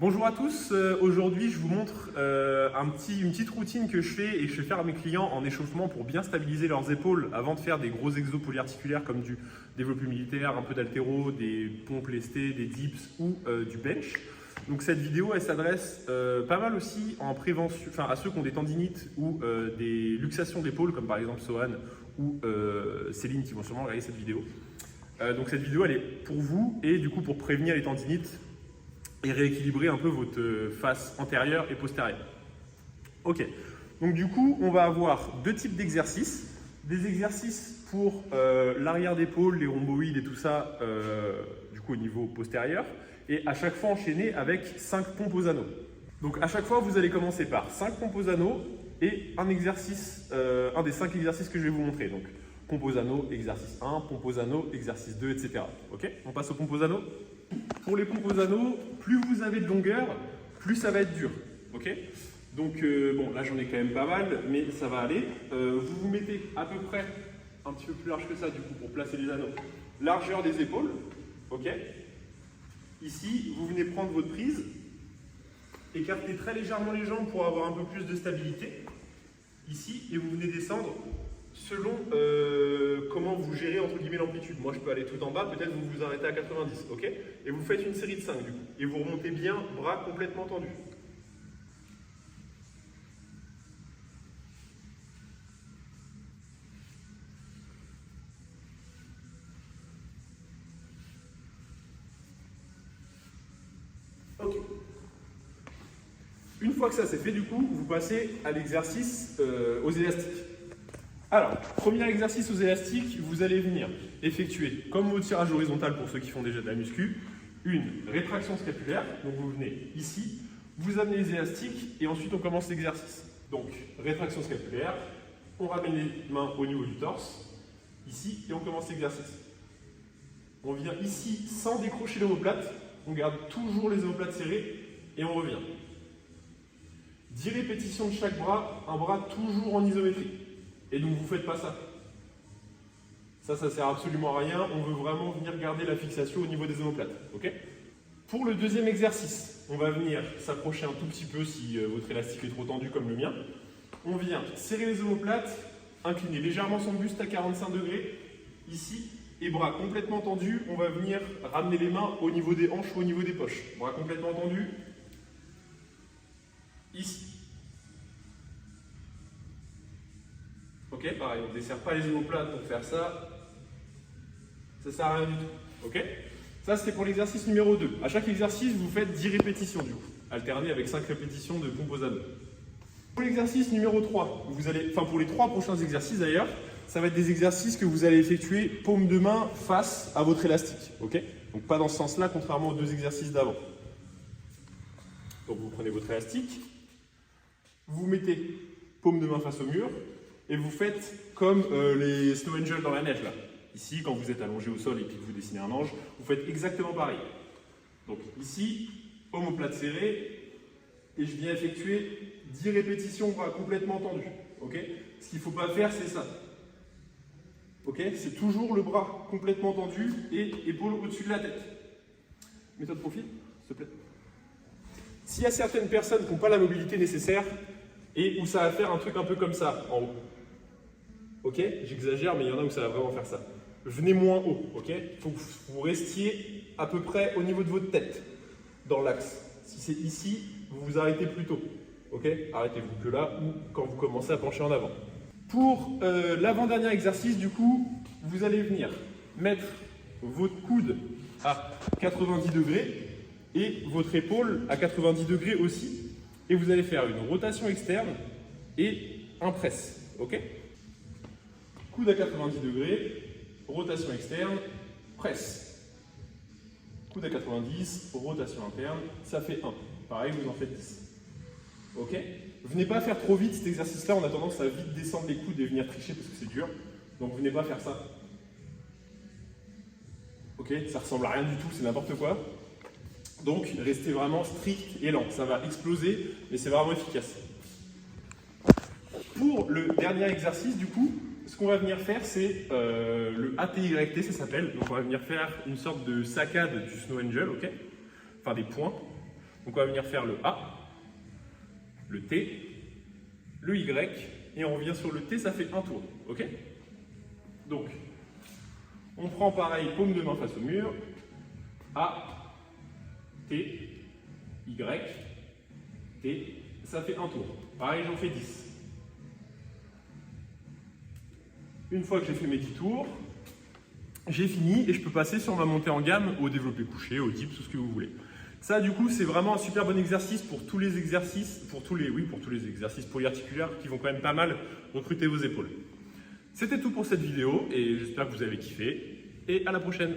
Bonjour à tous, aujourd'hui je vous montre une petite routine que je fais et que je fais faire à mes clients en échauffement pour bien stabiliser leurs épaules avant de faire des gros exos polyarticulaires comme du développé militaire, un peu d'haltéro, des pompes lestées, des dips ou du bench. Donc cette vidéo elle s'adresse pas mal aussi en prévention, à ceux qui ont des tendinites ou des luxations d'épaule comme par exemple Sohan ou Céline qui vont sûrement regarder cette vidéo. Donc cette vidéo elle est pour vous et du coup pour prévenir les tendinites et rééquilibrer un peu votre face antérieure et postérieure. Ok, donc du coup, on va avoir deux types d'exercices. Des exercices pour l'arrière d'épaule, les rhomboïdes et tout ça, du coup au niveau postérieur. Et à chaque fois enchaîner avec 5 pompes aux anneaux. Donc à chaque fois, vous allez commencer par 5 pompes aux anneaux et un exercice, un des 5 exercices que je vais vous montrer. Donc pompe aux anneaux, exercice 1, pompe aux anneaux, exercice 2, etc. Ok, on passe aux pompes aux anneaux. Pour les pompes aux anneaux, plus vous avez de longueur, plus ça va être dur. Ok, donc bon, là j'en ai quand même pas mal, mais ça va aller. Vous vous mettez à peu près un petit peu plus large que ça du coup pour placer les anneaux. Largeur des épaules. Ok. Ici, vous venez prendre votre prise, écartez très légèrement les jambes pour avoir un peu plus de stabilité. Ici, et vous venez descendre selon comment vous gérez entre guillemets l'amplitude. Moi je peux aller tout en bas, peut-être vous vous arrêtez à 90, ok? Et vous faites une série de 5 du coup. Et vous remontez bien, bras complètement tendus. Ok. Une fois que ça c'est fait du coup, vous passez à l'exercice aux élastiques. Alors, premier exercice aux élastiques, vous allez venir effectuer, comme au tirage horizontal pour ceux qui font déjà de la muscu, une rétraction scapulaire. Donc vous venez ici, vous amenez les élastiques et ensuite on commence l'exercice. Donc, rétraction scapulaire, on ramène les mains au niveau du torse, ici, et on commence l'exercice. On vient ici sans décrocher l'omoplate, on garde toujours les omoplates serrées et on revient. 10 répétitions de chaque bras, un bras toujours en isométrie. Et donc vous ne faites pas ça. Ça sert absolument à rien. On veut vraiment venir garder la fixation au niveau des omoplates. Okay, pour le deuxième exercice, on va venir s'approcher un tout petit peu si votre élastique est trop tendu comme le mien. On vient serrer les omoplates, incliner légèrement son buste à 45 degrés, ici, et bras complètement tendus. On va venir ramener les mains au niveau des hanches ou au niveau des poches. Bras complètement tendus, ici. Ok, pareil, on ne desserre pas les omoplates pour faire ça. Ça ne sert à rien du tout. Ok, ça c'était pour l'exercice numéro 2. À chaque exercice, vous faites 10 répétitions du coup, alterné avec 5 répétitions de pompe aux anneaux. Pour l'exercice numéro 3, pour les 3 prochains exercices d'ailleurs, ça va être des exercices que vous allez effectuer paume de main face à votre élastique. Ok, donc pas dans ce sens-là, contrairement aux 2 exercices d'avant. Donc vous prenez votre élastique, vous mettez paume de main face au mur, et vous faites comme les snow angels dans la neige là. Ici, quand vous êtes allongé au sol et que vous dessinez un ange, vous faites exactement pareil. Donc ici, omoplate serrée, et je viens effectuer 10 répétitions bras complètement tendus. Okay, ce qu'il ne faut pas faire, c'est ça. Okay, c'est toujours le bras complètement tendu et épaule au-dessus de la tête. Mets-toi de profil, s'il te plaît. S'il y a certaines personnes qui n'ont pas la mobilité nécessaire, et où ça va faire un truc un peu comme ça, en haut. Ok, j'exagère, mais il y en a où ça va vraiment faire ça. Venez moins haut, ok. Il faut que vous restiez à peu près au niveau de votre tête, dans l'axe. Si c'est ici, vous vous arrêtez plus tôt. Ok, arrêtez-vous que là, ou quand vous commencez à pencher en avant. Pour l'avant-dernier exercice, du coup, vous allez venir mettre votre coude à 90 degrés et votre épaule à 90 degrés aussi. Et vous allez faire une rotation externe et un press. Ok, coude à 90 degrés, rotation externe, presse. Coude à 90, rotation interne, ça fait 1. Pareil, vous en faites 10. Ok, venez pas faire trop vite cet exercice-là, on a tendance à vite descendre les coudes et venir tricher parce que c'est dur. Donc venez pas faire ça. Ok, ça ressemble à rien du tout, c'est n'importe quoi. Donc restez vraiment strict et lent, ça va exploser, mais c'est vraiment efficace. Pour le dernier exercice, du coup, ce qu'on va venir faire, c'est le ATYT, ça s'appelle. Donc on va venir faire une sorte de saccade du Snow Angel, ok? Enfin des points. Donc on va venir faire le A, le T, le Y, et on revient sur le T, ça fait un tour. Ok? Donc, on prend pareil, paume de main face au mur, A, T, Y, T, ça fait un tour. Pareil, j'en fais 10. Une fois que j'ai fait mes 10 tours, j'ai fini et je peux passer sur ma montée en gamme au développé couché, au dips, tout ce que vous voulez. Ça, du coup, c'est vraiment un super bon exercice pour tous les exercices, pour tous les exercices polyarticulaires qui vont quand même pas mal recruter vos épaules. C'était tout pour cette vidéo et j'espère que vous avez kiffé et à la prochaine.